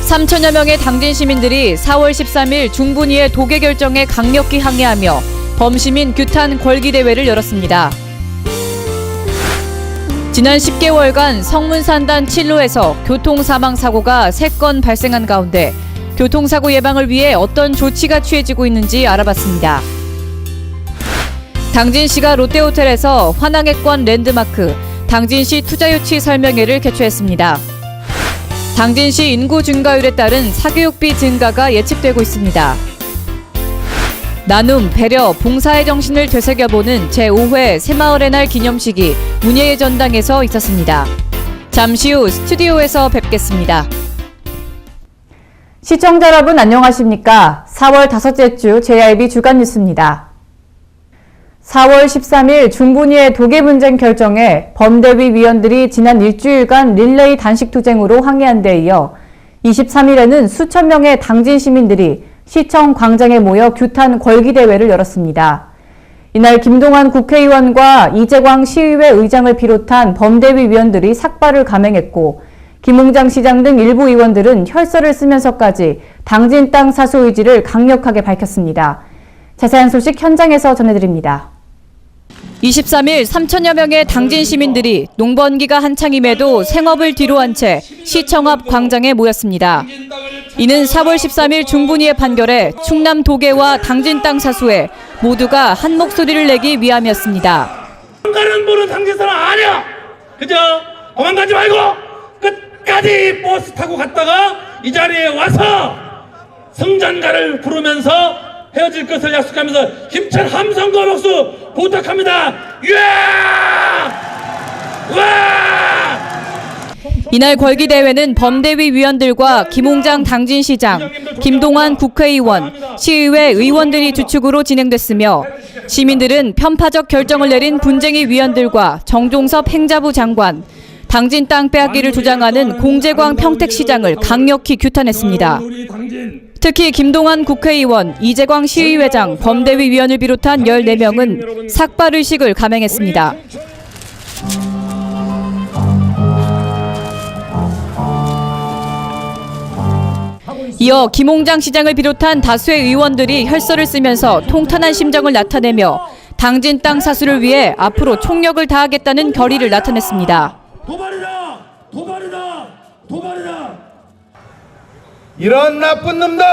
3천여 명의 당진 시민들이 4월 13일 중분위의 도계 결정에 강력히 항의하며 범시민 규탄 걸기대회를 열었습니다. 지난 10개월간 성문산단 칠로에서 교통사망사고가 3건 발생한 가운데 교통사고 예방을 위해 어떤 조치가 취해지고 있는지 알아봤습니다. 당진시가 롯데호텔에서 환항액권 랜드마크 당진시 투자유치 설명회를 개최했습니다. 당진시 인구 증가율에 따른 사교육비 증가가 예측되고 있습니다. 나눔, 배려, 봉사의 정신을 되새겨보는 제5회 새마을의 날 기념식이 문예의 전당에서 있었습니다. 잠시 후 스튜디오에서 뵙겠습니다. 시청자 여러분 안녕하십니까? 4월 5째 주 JIB 주간 뉴스입니다. 4월 13일 중분위의 도계 분쟁 결정에 범대위 위원들이 지난 일주일간 릴레이 단식 투쟁으로 항의한 데 이어 23일에는 수천 명의 당진 시민들이 시청 광장에 모여 규탄 걸기대회를 열었습니다. 이날 김동완 국회의원과 이재광 시의회 의장을 비롯한 범대위 위원들이 삭발을 감행했고 김웅장 시장 등 일부 의원들은 혈서를 쓰면서까지 당진 땅 사수 의지를 강력하게 밝혔습니다. 자세한 소식 현장에서 전해드립니다. 23일 3천여 명의 당진 시민들이 농번기가 한창임에도 생업을 뒤로한 채 시청 앞 광장에 모였습니다. 이는 4월 13일 중분위의 판결에 충남 도계와 당진 땅 사수에 모두가 한 목소리를 내기 위함이었습니다. 도망가는 분은 당진 사람 아니야. 그죠? 도망가지 말고 끝까지 버스 타고 갔다가 이 자리에 와서 승전가를 부르면서 헤어질 것을 약속하면서 힘찬 함성과 박수 부탁합니다. 이날 걸기대회는 범대위 위원들과 김웅장 당진시장, 김동완 국회의원, 시의회 의원들이 주축으로 진행됐으며 시민들은 편파적 결정을 내린 분쟁위 위원들과 정종섭 행자부 장관, 당진 땅 빼앗기를 주장하는 공재광 평택시장을 강력히 규탄했습니다. 특히 김동완 국회의원, 이재광 시의회장, 범대위 위원을 비롯한 14명은 삭발의식을 감행했습니다. 이어 김웅장 시장을 비롯한 다수의 의원들이 혈서를 쓰면서 통탄한 심정을 나타내며 당진 땅 사수를 위해 앞으로 총력을 다하겠다는 결의를 나타냈습니다. 도발이다! 도발이다! 도발이다! 이런 나쁜 놈들!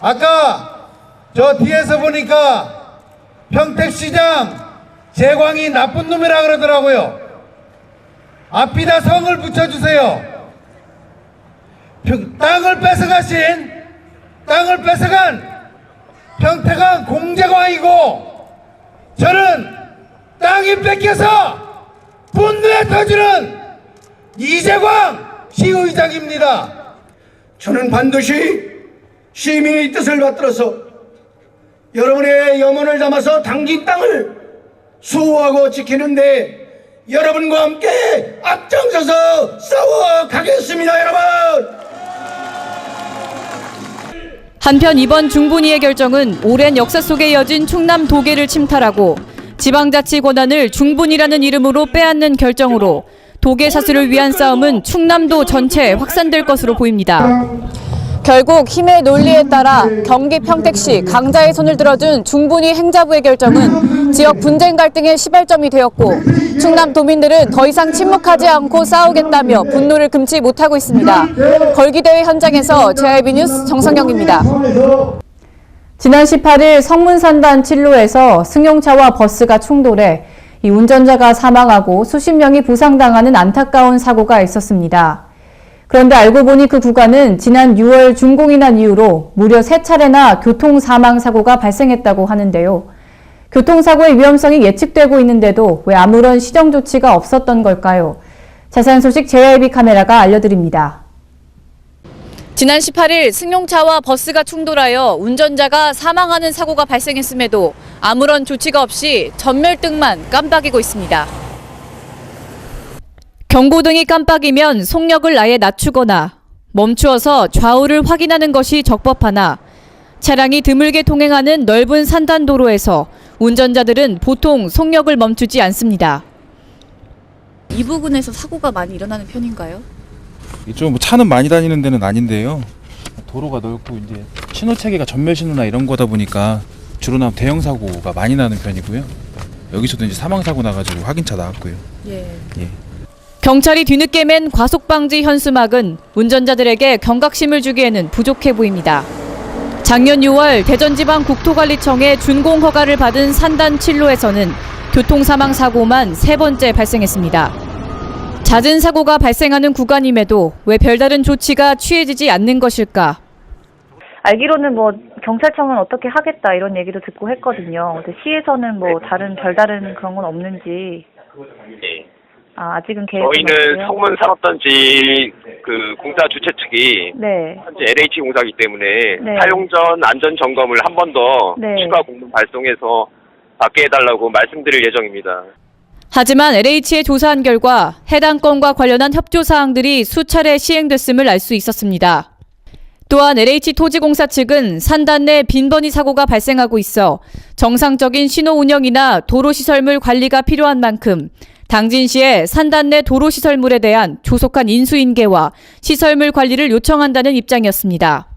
아까 저 뒤에서 보니까 평택시장 재광이 나쁜 놈이라 그러더라고요. 앞에다 성을 붙여주세요. 땅을 뺏어간 평택은 공재광이고 저는 땅이 뺏겨서 분노에 터지는 이재광 시의장입니다. 저는 반드시 시민의 뜻을 받들어서 여러분의 염원을 담아서 당진 땅을 수호하고 지키는데 여러분과 함께 앞장서서 싸워가겠습니다. 여러분! 한편 이번 중분위의 결정은 오랜 역사 속에 이어진 충남 도계를 침탈하고 지방자치 권한을 중분이라는 이름으로 빼앗는 결정으로 도계 사수를 위한 싸움은 충남도 전체에 확산될 것으로 보입니다. 결국 힘의 논리에 따라 경기 평택시 강자의 손을 들어준 중분위 행자부의 결정은 지역 분쟁 갈등의 시발점이 되었고 충남 도민들은 더 이상 침묵하지 않고 싸우겠다며 분노를 금치 못하고 있습니다. 걸기대회 현장에서 JIB 뉴스 정성경입니다. 지난 18일 성문산단 칠로에서 승용차와 버스가 충돌해 이 운전자가 사망하고 수십 명이 부상당하는 안타까운 사고가 있었습니다. 그런데 알고 보니 그 구간은 지난 6월 준공이 난 이후로 무려 3차례나 교통사망사고가 발생했다고 하는데요. 교통사고의 위험성이 예측되고 있는데도 왜 아무런 시정 조치가 없었던 걸까요? 자세한 소식 JIB 카메라가 알려드립니다. 지난 18일 승용차와 버스가 충돌하여 운전자가 사망하는 사고가 발생했음에도 아무런 조치가 없이 전멸등만 깜빡이고 있습니다. 경고등이 깜빡이면 속력을 아예 낮추거나 멈추어서 좌우를 확인하는 것이 적법하나 차량이 드물게 통행하는 넓은 산단도로에서 운전자들은 보통 속력을 멈추지 않습니다. 이 부분에서 사고가 많이 일어나는 편인가요? 이쪽 뭐 차는 많이 다니는 데는 아닌데요. 도로가 넓고 이제 신호 체계가 전멸 신호나 이런 거다 보니까 주로 나면 대형 사고가 많이 나는 편이고요. 여기서도 이제 사망 사고 나가지고 확인차 나왔고요. 예. 경찰이 뒤늦게 맨 과속 방지 현수막은 운전자들에게 경각심을 주기에는 부족해 보입니다. 작년 6월 대전지방국토관리청의 준공 허가를 받은 산단 7로에서는 교통사망 사고만 3번째 발생했습니다. 잦은 사고가 발생하는 구간임에도 왜 별다른 조치가 취해지지 않는 것일까? 알기로는 뭐 경찰청은 어떻게 하겠다 이런 얘기도 듣고 했거든요. 근데 시에서는 뭐 별다른 그런 건 없는지. 네. 아직은 계획은 저희는 없고요. 성문 산업단지 그 공사 주최 측이 네. 현재 LH 공사이기 때문에 네. 사용 전 안전 점검을 한 번 더 네. 추가 공문 발송해서 받게 해달라고 말씀드릴 예정입니다. 하지만 LH에 조사한 결과 해당 건과 관련한 협조 사항들이 수차례 시행됐음을 알 수 있었습니다. 또한 LH토지공사 측은 산단 내 빈번히 사고가 발생하고 있어 정상적인 신호 운영이나 도로시설물 관리가 필요한 만큼 당진시에 산단 내 도로시설물에 대한 조속한 인수인계와 시설물 관리를 요청한다는 입장이었습니다.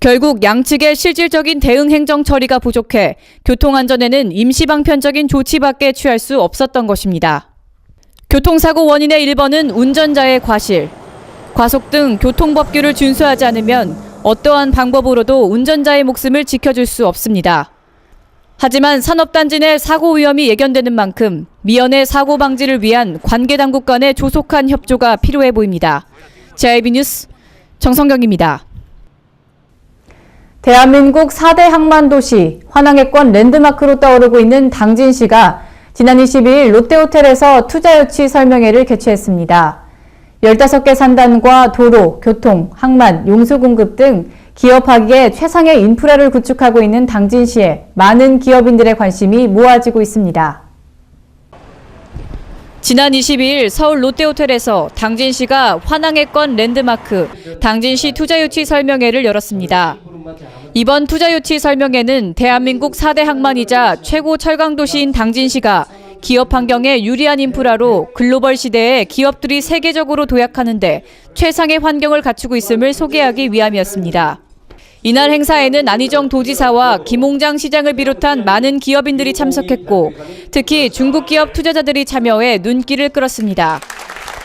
결국 양측의 실질적인 대응 행정 처리가 부족해 교통안전에는 임시방편적인 조치밖에 취할 수 없었던 것입니다. 교통사고 원인의 1번은 운전자의 과실. 과속 등 교통법규를 준수하지 않으면 어떠한 방법으로도 운전자의 목숨을 지켜줄 수 없습니다. 하지만 산업단지 내 사고 위험이 예견되는 만큼 미연의 사고 방지를 위한 관계당국 간의 조속한 협조가 필요해 보입니다. JIB 뉴스 정성경입니다. 대한민국 4대 항만도시 환항해권 랜드마크로 떠오르고 있는 당진시가 지난 22일 롯데호텔에서 투자유치 설명회를 개최했습니다. 15개 산단과 도로, 교통, 항만, 용수 공급 등 기업하기에 최상의 인프라를 구축하고 있는 당진시에 많은 기업인들의 관심이 모아지고 있습니다. 지난 22일 서울 롯데호텔에서 당진시가 환항해권 랜드마크 당진시 투자유치 설명회를 열었습니다. 이번 투자유치 설명회는 대한민국 4대 항만이자 최고 철강도시인 당진시가 기업 환경에 유리한 인프라로 글로벌 시대에 기업들이 세계적으로 도약하는 데 최상의 환경을 갖추고 있음을 소개하기 위함이었습니다. 이날 행사에는 안희정 도지사와 김홍장 시장을 비롯한 많은 기업인들이 참석했고 특히 중국 기업 투자자들이 참여해 눈길을 끌었습니다.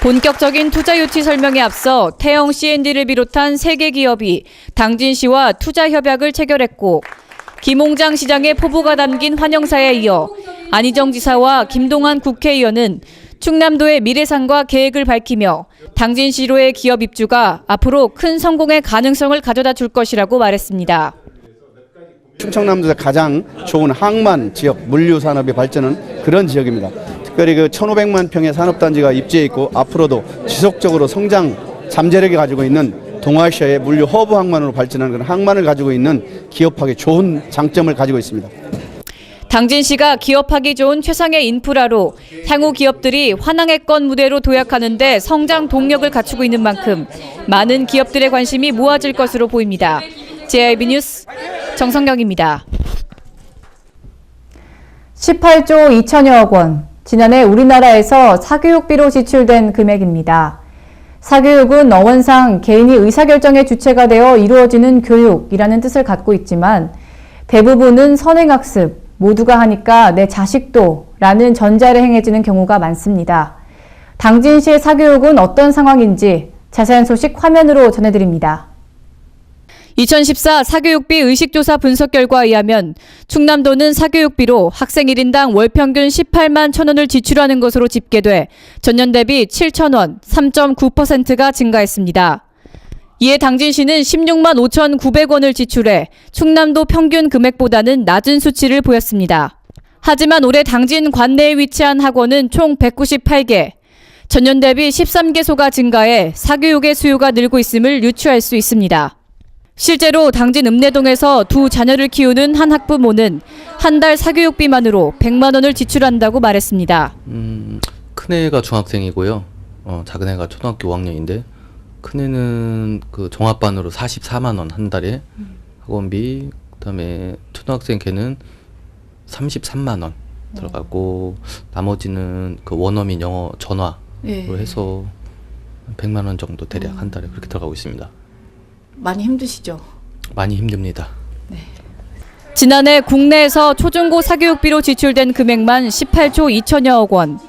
본격적인 투자 유치 설명에 앞서 태영 C&D를 비롯한 3개 기업이 당진시와 투자 협약을 체결했고 김홍장 시장의 포부가 담긴 환영사에 이어 안희정 지사와 김동완 국회의원은 충남도의 미래상과 계획을 밝히며 당진시로의 기업 입주가 앞으로 큰 성공의 가능성을 가져다 줄 것이라고 말했습니다. 충청남도에서 가장 좋은 항만 지역, 물류 산업이 발전한 그런 지역입니다. 특별히 그 1,500만 평의 산업단지가 입지해 있고 앞으로도 지속적으로 성장 잠재력이 가지고 있는 동아시아의 물류 허브 항만으로 발전하는 그런 항만을 가지고 있는 기업하기 좋은 장점을 가지고 있습니다. 당진시가 기업하기 좋은 최상의 인프라로 향후 기업들이 환항해권 무대로 도약하는 데 성장 동력을 갖추고 있는 만큼 많은 기업들의 관심이 모아질 것으로 보입니다. JIB 뉴스 정성경입니다. 18조 2천여억 원, 지난해 우리나라에서 사교육비로 지출된 금액입니다. 사교육은 어원상 개인이 의사결정의 주체가 되어 이루어지는 교육이라는 뜻을 갖고 있지만 대부분은 선행학습, 모두가 하니까 내 자식도 라는 전자를 행해지는 경우가 많습니다. 당진시의 사교육은 어떤 상황인지 자세한 소식 화면으로 전해드립니다. 2014 사교육비 의식조사 분석 결과에 의하면 충남도는 사교육비로 학생 1인당 월 평균 18만 1,000원을 지출하는 것으로 집계돼 전년 대비 7,000원, 3.9%가 증가했습니다. 이에 당진시는 16만 5,900원을 지출해 충남도 평균 금액보다는 낮은 수치를 보였습니다. 하지만 올해 당진 관내에 위치한 학원은 총 198개, 전년 대비 13개소가 증가해 사교육의 수요가 늘고 있음을 유추할 수 있습니다. 실제로 당진 읍내동에서 두 자녀를 키우는 한 학부모는 한 달 사교육비만으로 100만 원을 지출한다고 말했습니다. 큰애가 중학생이고요. 작은 애가 초등학교 5학년인데 큰애는 그 종합반으로 44만 원 한 달에 학원비, 그다음에 초등학생 걔는 33만 원 들어가고 나머지는 그 원어민 영어 전화로 해서 100만 원 정도 대략 한 달에 그렇게 들어가고 있습니다. 많이 힘드시죠? 많이 힘듭니다. 지난해 국내에서 초중고 사교육비로 지출된 금액만 18조 2천여억 원.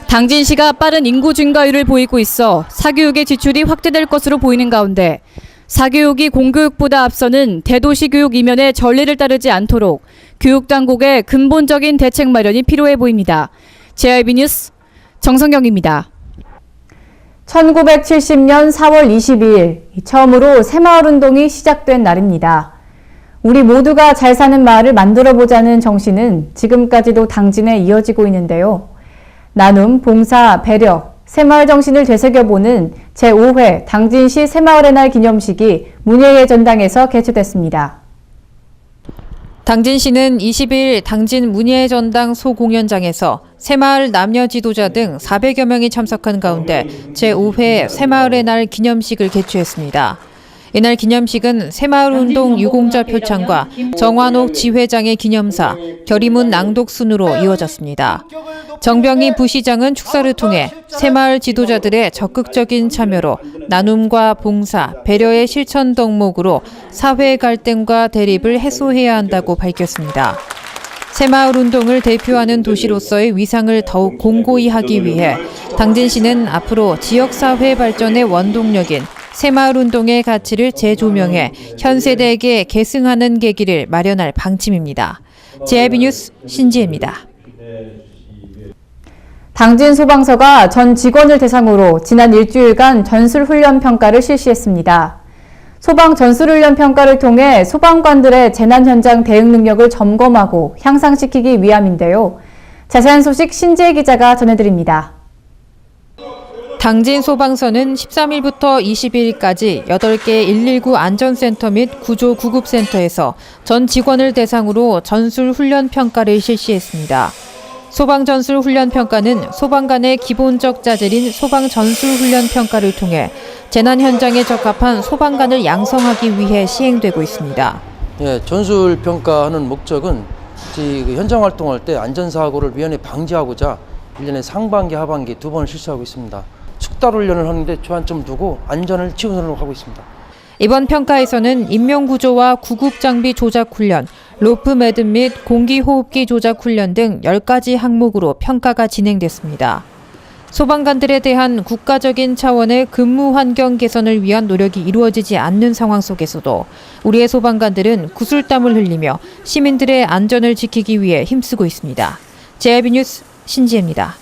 당진시가 빠른 인구 증가율을 보이고 있어 사교육의 지출이 확대될 것으로 보이는 가운데 사교육이 공교육보다 앞서는 대도시 교육 이면의 전례를 따르지 않도록 교육당국의 근본적인 대책 마련이 필요해 보입니다. JIB 뉴스 정성경입니다. 1970년 4월 22일 처음으로 새마을운동이 시작된 날입니다. 우리 모두가 잘 사는 마을을 만들어보자는 정신은 지금까지도 당진에 이어지고 있는데요. 나눔, 봉사, 배려, 새마을 정신을 되새겨보는 제5회 당진시 새마을의 날 기념식이 문예의 전당에서 개최됐습니다. 당진시는 20일 당진 문예의 전당 소공연장에서 새마을 남녀 지도자 등 400여 명이 참석한 가운데 제5회 새마을의 날 기념식을 개최했습니다. 이날 기념식은 새마을운동 유공자 표창과 정환옥 지회장의 기념사, 결의문 낭독 순으로 이어졌습니다. 정병희 부시장은 축사를 통해 새마을 지도자들의 적극적인 참여로 나눔과 봉사, 배려의 실천 덕목으로 사회 갈등과 대립을 해소해야 한다고 밝혔습니다. 새마을운동을 대표하는 도시로서의 위상을 더욱 공고히 하기 위해 당진시는 앞으로 지역사회 발전의 원동력인 새마을운동의 가치를 재조명해 현 세대에게 계승하는 계기를 마련할 방침입니다. JIB 뉴스 신지혜입니다. 당진 소방서가 전 직원을 대상으로 지난 일주일간 전술훈련 평가를 실시했습니다. 소방 전술훈련 평가를 통해 소방관들의 재난 현장 대응 능력을 점검하고 향상시키기 위함인데요. 자세한 소식 신지혜 기자가 전해드립니다. 당진 소방서는 13일부터 22일까지 8개 119 안전센터 및 구조 구급센터에서 전 직원을 대상으로 전술훈련 평가를 실시했습니다. 소방 전술훈련 평가는 소방관의 기본적 자질인 소방 전술훈련 평가를 통해 재난 현장에 적합한 소방관을 양성하기 위해 시행되고 있습니다. 전술 평가하는 목적은 현장 활동할 때 안전사고를 미연에 방지하고자 1년에 상반기, 하반기 2번을 실시하고 있습니다. 숙달 훈련을 하는데 주안점 두고 안전을 최우선으로 하고 있습니다. 이번 평가에서는 인명구조와 구급장비 조작훈련, 로프 매듭 및 공기호흡기 조작훈련 등 10가지 항목으로 평가가 진행됐습니다. 소방관들에 대한 국가적인 차원의 근무 환경 개선을 위한 노력이 이루어지지 않는 상황 속에서도 우리의 소방관들은 구슬땀을 흘리며 시민들의 안전을 지키기 위해 힘쓰고 있습니다. JIB 뉴스 신지혜입니다.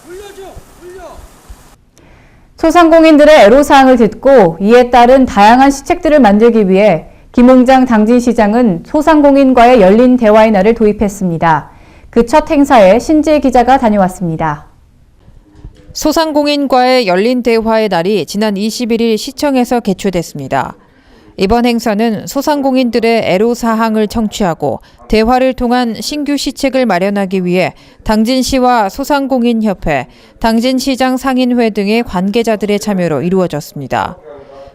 소상공인들의 애로사항을 듣고 이에 따른 다양한 시책들을 만들기 위해 김홍장 당진시장은 소상공인과의 열린 대화의 날을 도입했습니다. 그 첫 행사에 신지혜 기자가 다녀왔습니다. 소상공인과의 열린 대화의 날이 지난 21일 시청에서 개최됐습니다. 이번 행사는 소상공인들의 애로사항을 청취하고 대화를 통한 신규 시책을 마련하기 위해 당진시와 소상공인협회, 당진시장 상인회 등의 관계자들의 참여로 이루어졌습니다.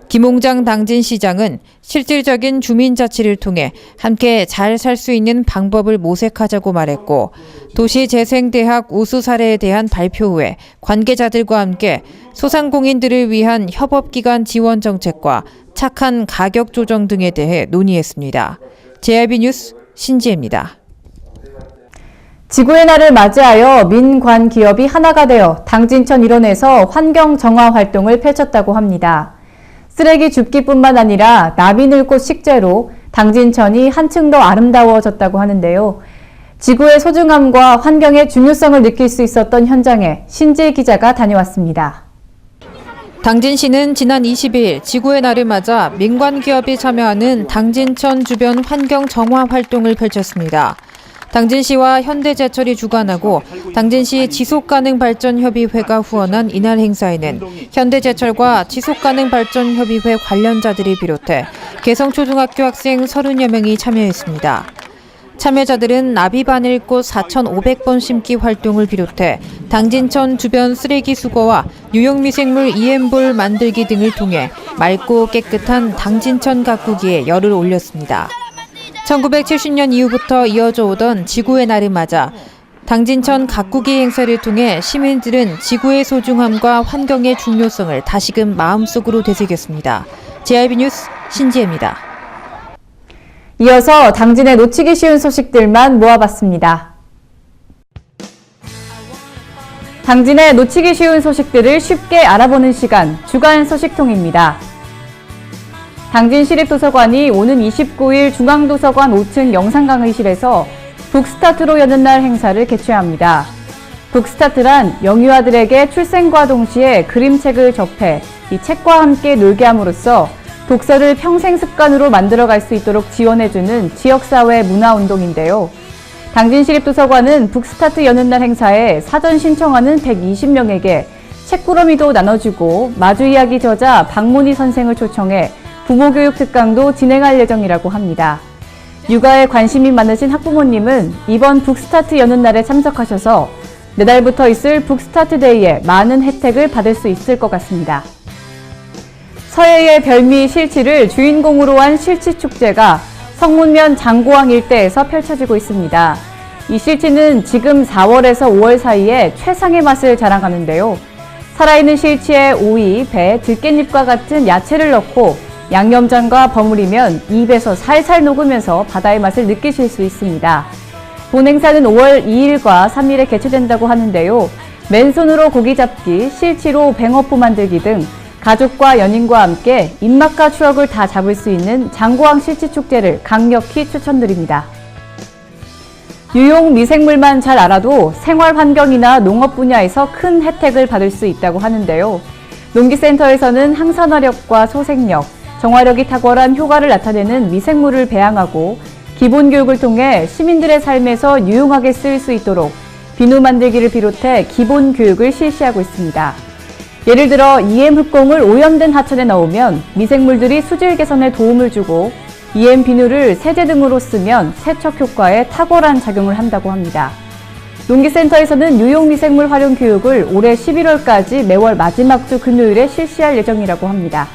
김홍장 당진시장은 실질적인 주민자치를 통해 함께 잘 살 수 있는 방법을 모색하자고 말했고, 도시재생대학 우수 사례에 대한 발표 후에 관계자들과 함께 소상공인들을 위한 협업기관 지원 정책과 착한 가격 조정 등에 대해 논의했습니다. JIB 뉴스 신지혜입니다. 지구의 날을 맞이하여 민관 기업이 하나가 되어 당진천 일원에서 환경 정화 활동을 펼쳤다고 합니다. 쓰레기 줍기뿐만 아니라 나비 늘꽃 식재로 당진천이 한층 더 아름다워졌다고 하는데요. 지구의 소중함과 환경의 중요성을 느낄 수 있었던 현장에 신지혜 기자가 다녀왔습니다. 당진시는 지난 20일 지구의 날을 맞아 민관기업이 참여하는 당진천 주변 환경 정화 활동을 펼쳤습니다. 당진시와 현대제철이 주관하고 당진시 지속가능발전협의회가 후원한 이날 행사에는 현대제철과 지속가능발전협의회 관련자들을 비롯해 개성초등학교 학생 30여 명이 참여했습니다. 참여자들은 나비바늘꽃 4,500번 심기 활동을 비롯해 당진천 주변 쓰레기 수거와 유용미생물 EM볼 만들기 등을 통해 맑고 깨끗한 당진천 가꾸기에 열을 올렸습니다. 1970년 이후부터 이어져 오던 지구의 날을 맞아 당진천 가꾸기 행사를 통해 시민들은 지구의 소중함과 환경의 중요성을 다시금 마음속으로 되새겼습니다. JIB 뉴스 신지혜입니다. 이어서 당진에 놓치기 쉬운 소식들만 모아봤습니다. 당진에 놓치기 쉬운 소식들을 쉽게 알아보는 시간, 주간 소식통입니다. 당진시립도서관이 오는 29일 중앙도서관 5층 영상강의실에서 북스타트로 여는 날 행사를 개최합니다. 북스타트란 영유아들에게 출생과 동시에 그림책을 접해 이 책과 함께 놀게 함으로써 독서를 평생 습관으로 만들어갈 수 있도록 지원해주는 지역사회 문화운동인데요. 당진시립도서관은 북스타트 여는 날 행사에 사전 신청하는 120명에게 책꾸러미도 나눠주고 마주이야기 저자 박문희 선생을 초청해 부모교육 특강도 진행할 예정이라고 합니다. 육아에 관심이 많으신 학부모님은 이번 북스타트 여는 날에 참석하셔서 내달부터 있을 북스타트 데이에 많은 혜택을 받을 수 있을 것 같습니다. 서해의 별미 실치를 주인공으로 한 실치축제가 성문면 장고항 일대에서 펼쳐지고 있습니다. 이 실치는 지금 4월에서 5월 사이에 최상의 맛을 자랑하는데요. 살아있는 실치에 오이, 배, 들깻잎과 같은 야채를 넣고 양념장과 버무리면 입에서 살살 녹으면서 바다의 맛을 느끼실 수 있습니다. 본 행사는 5월 2일과 3일에 개최된다고 하는데요. 맨손으로 고기 잡기, 실치로 뱅어포 만들기 등 가족과 연인과 함께 입맛과 추억을 다 잡을 수 있는 장고항 실치축제를 강력히 추천드립니다. 유용 미생물만 잘 알아도 생활 환경이나 농업 분야에서 큰 혜택을 받을 수 있다고 하는데요. 농기센터에서는 항산화력과 소생력, 정화력이 탁월한 효과를 나타내는 미생물을 배양하고 기본 교육을 통해 시민들의 삶에서 유용하게 쓰일 수 있도록 비누 만들기를 비롯해 기본 교육을 실시하고 있습니다. 예를 들어 EM 흑공을 오염된 하천에 넣으면 미생물들이 수질 개선에 도움을 주고 EM 비누를 세제 등으로 쓰면 세척 효과에 탁월한 작용을 한다고 합니다. 농기센터에서는 유용 미생물 활용 교육을 올해 11월까지 매월 마지막 주 금요일에 실시할 예정이라고 합니다.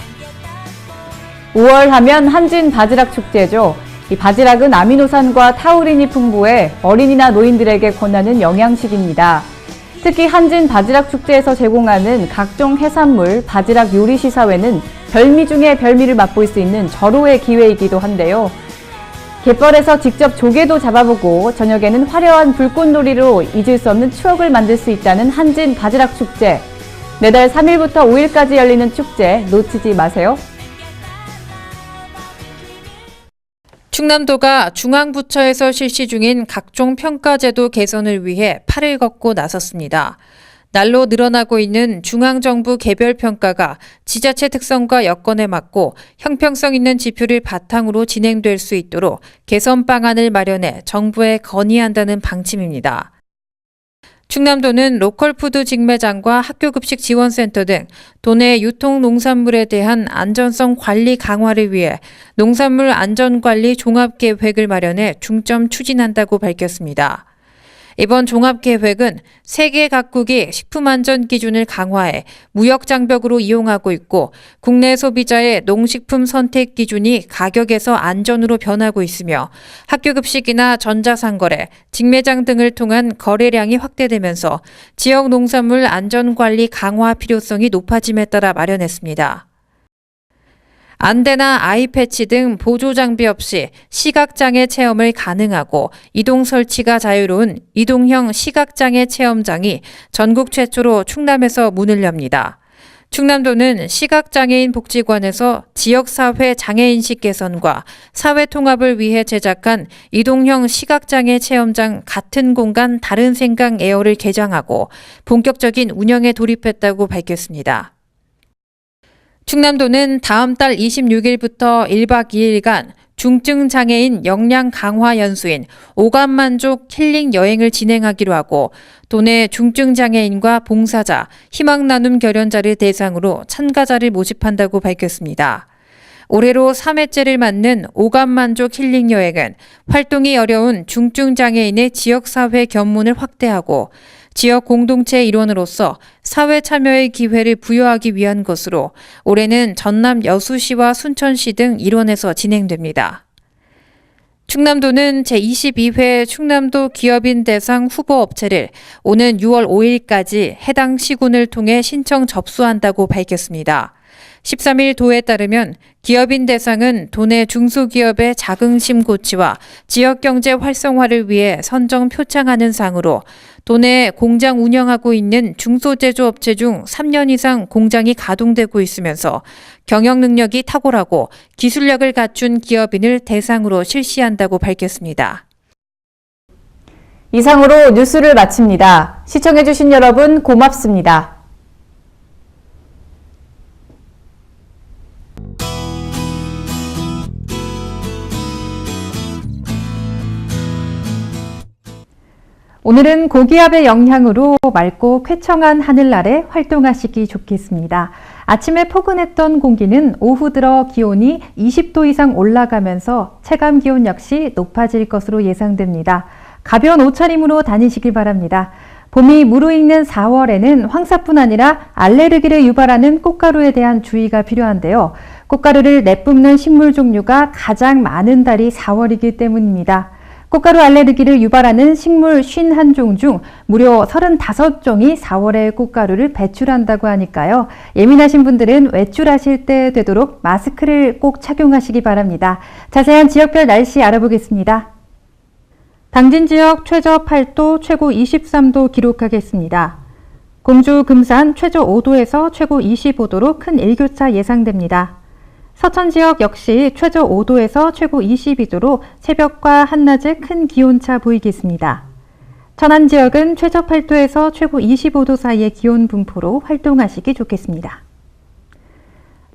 5월 하면 한진 바지락 축제죠. 이 바지락은 아미노산과 타우린이 풍부해 어린이나 노인들에게 권하는 영양식입니다. 특히 한진 바지락 축제에서 제공하는 각종 해산물, 바지락 요리 시사회는 별미 중에 별미를 맛볼 수 있는 절호의 기회이기도 한데요. 갯벌에서 직접 조개도 잡아보고 저녁에는 화려한 불꽃놀이로 잊을 수 없는 추억을 만들 수 있다는 한진 바지락 축제. 매달 3일부터 5일까지 열리는 축제 놓치지 마세요. 충남도가 중앙부처에서 실시 중인 각종 평가제도 개선을 위해 팔을 걷고 나섰습니다. 날로 늘어나고 있는 중앙정부 개별평가가 지자체 특성과 여건에 맞고 형평성 있는 지표를 바탕으로 진행될 수 있도록 개선 방안을 마련해 정부에 건의한다는 방침입니다. 충남도는 로컬푸드 직매장과 학교급식 지원센터 등 도내 유통 농산물에 대한 안전성 관리 강화를 위해 농산물 안전관리 종합계획을 마련해 중점 추진한다고 밝혔습니다. 이번 종합계획은 세계 각국이 식품안전 기준을 강화해 무역장벽으로 이용하고 있고 국내 소비자의 농식품 선택 기준이 가격에서 안전으로 변하고 있으며 학교급식이나 전자상거래, 직매장 등을 통한 거래량이 확대되면서 지역 농산물 안전관리 강화 필요성이 높아짐에 따라 마련했습니다. 안대나 아이패치 등 보조 장비 없이 시각장애 체험을 가능하고 이동 설치가 자유로운 이동형 시각장애 체험장이 전국 최초로 충남에서 문을 엽니다. 충남도는 시각장애인 복지관에서 지역사회 장애인식 개선과 사회통합을 위해 제작한 이동형 시각장애 체험장 같은 공간 다른 생각 에어를 개장하고 본격적인 운영에 돌입했다고 밝혔습니다. 충남도는 다음 달 26일부터 1박 2일간 중증장애인 역량 강화 연수인 오감만족 힐링 여행을 진행하기로 하고 도내 중증장애인과 봉사자, 희망나눔 결연자를 대상으로 참가자를 모집한다고 밝혔습니다. 올해로 3회째를 맞는 오감만족 힐링 여행은 활동이 어려운 중증장애인의 지역사회 견문을 확대하고 지역 공동체 일원으로서 사회 참여의 기회를 부여하기 위한 것으로 올해는 전남 여수시와 순천시 등 일원에서 진행됩니다. 충남도는 제22회 충남도 기업인 대상 후보 업체를 오는 6월 5일까지 해당 시군을 통해 신청 접수한다고 밝혔습니다. 13일 도에 따르면 기업인 대상은 도내 중소기업의 자긍심 고취와 지역경제 활성화를 위해 선정 표창하는 상으로 도내 공장 운영하고 있는 중소제조업체 중 3년 이상 공장이 가동되고 있으면서 경영 능력이 탁월하고 기술력을 갖춘 기업인을 대상으로 실시한다고 밝혔습니다. 이상으로 뉴스를 마칩니다. 시청해주신 여러분 고맙습니다. 오늘은 고기압의 영향으로 맑고 쾌청한 하늘 아래 활동하시기 좋겠습니다. 아침에 포근했던 공기는 오후 들어 기온이 20도 이상 올라가면서 체감 기온 역시 높아질 것으로 예상됩니다. 가벼운 옷차림으로 다니시길 바랍니다. 봄이 무르익는 4월에는 황사뿐 아니라 알레르기를 유발하는 꽃가루에 대한 주의가 필요한데요. 꽃가루를 내뿜는 식물 종류가 가장 많은 달이 4월이기 때문입니다. 꽃가루 알레르기를 유발하는 식물 51종 중 무려 35종이 4월에 꽃가루를 배출한다고 하니까요. 예민하신 분들은 외출하실 때 되도록 마스크를 꼭 착용하시기 바랍니다. 자세한 지역별 날씨 알아보겠습니다. 당진 지역 최저 8도, 최고 23도 기록하겠습니다. 공주, 금산 최저 5도에서 최고 25도로 큰 일교차 예상됩니다. 서천 지역 역시 최저 5도에서 최고 22도로 새벽과 한낮에 큰 기온차 보이겠습니다. 천안 지역은 최저 8도에서 최고 25도 사이의 기온 분포로 활동하시기 좋겠습니다.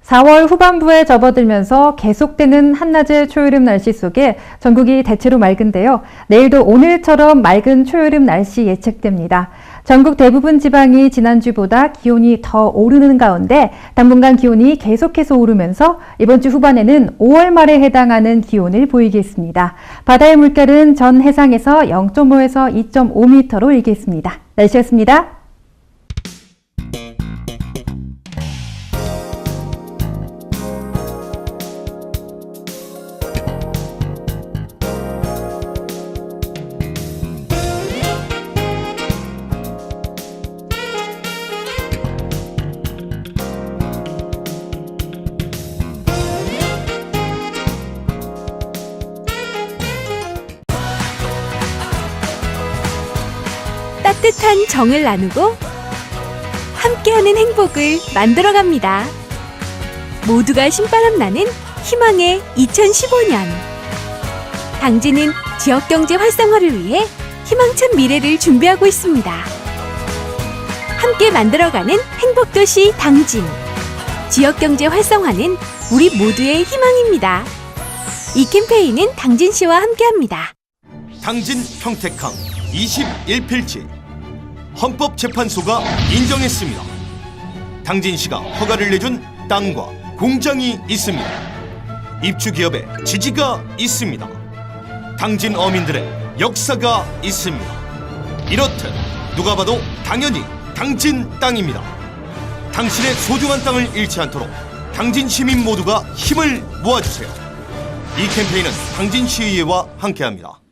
4월 후반부에 접어들면서 계속되는 한낮의 초여름 날씨 속에 전국이 대체로 맑은데요. 내일도 오늘처럼 맑은 초여름 날씨 예측됩니다. 전국 대부분 지방이 지난주보다 기온이 더 오르는 가운데 당분간 기온이 계속해서 오르면서 이번 주 후반에는 5월 말에 해당하는 기온을 보이겠습니다. 바다의 물결은 전 해상에서 0.5에서 2.5m로 일겠습니다. 날씨였습니다. 따뜻한 정을 나누고 함께하는 행복을 만들어갑니다. 모두가 신바람 나는 희망의 2015년. 당진은 지역경제 활성화를 위해 희망찬 미래를 준비하고 있습니다. 함께 만들어가는 행복도시 당진. 지역경제 활성화는 우리 모두의 희망입니다. 이 캠페인은 당진시와 함께합니다. 당진 평택항 21필지 헌법재판소가 인정했습니다. 당진시가 허가를 내준 땅과 공장이 있습니다. 입주기업의 지지가 있습니다. 당진 어민들의 역사가 있습니다. 이렇듯 누가 봐도 당연히 당진 땅입니다. 당신의 소중한 땅을 잃지 않도록 당진 시민 모두가 힘을 모아주세요. 이 캠페인은 당진시의회와 함께합니다.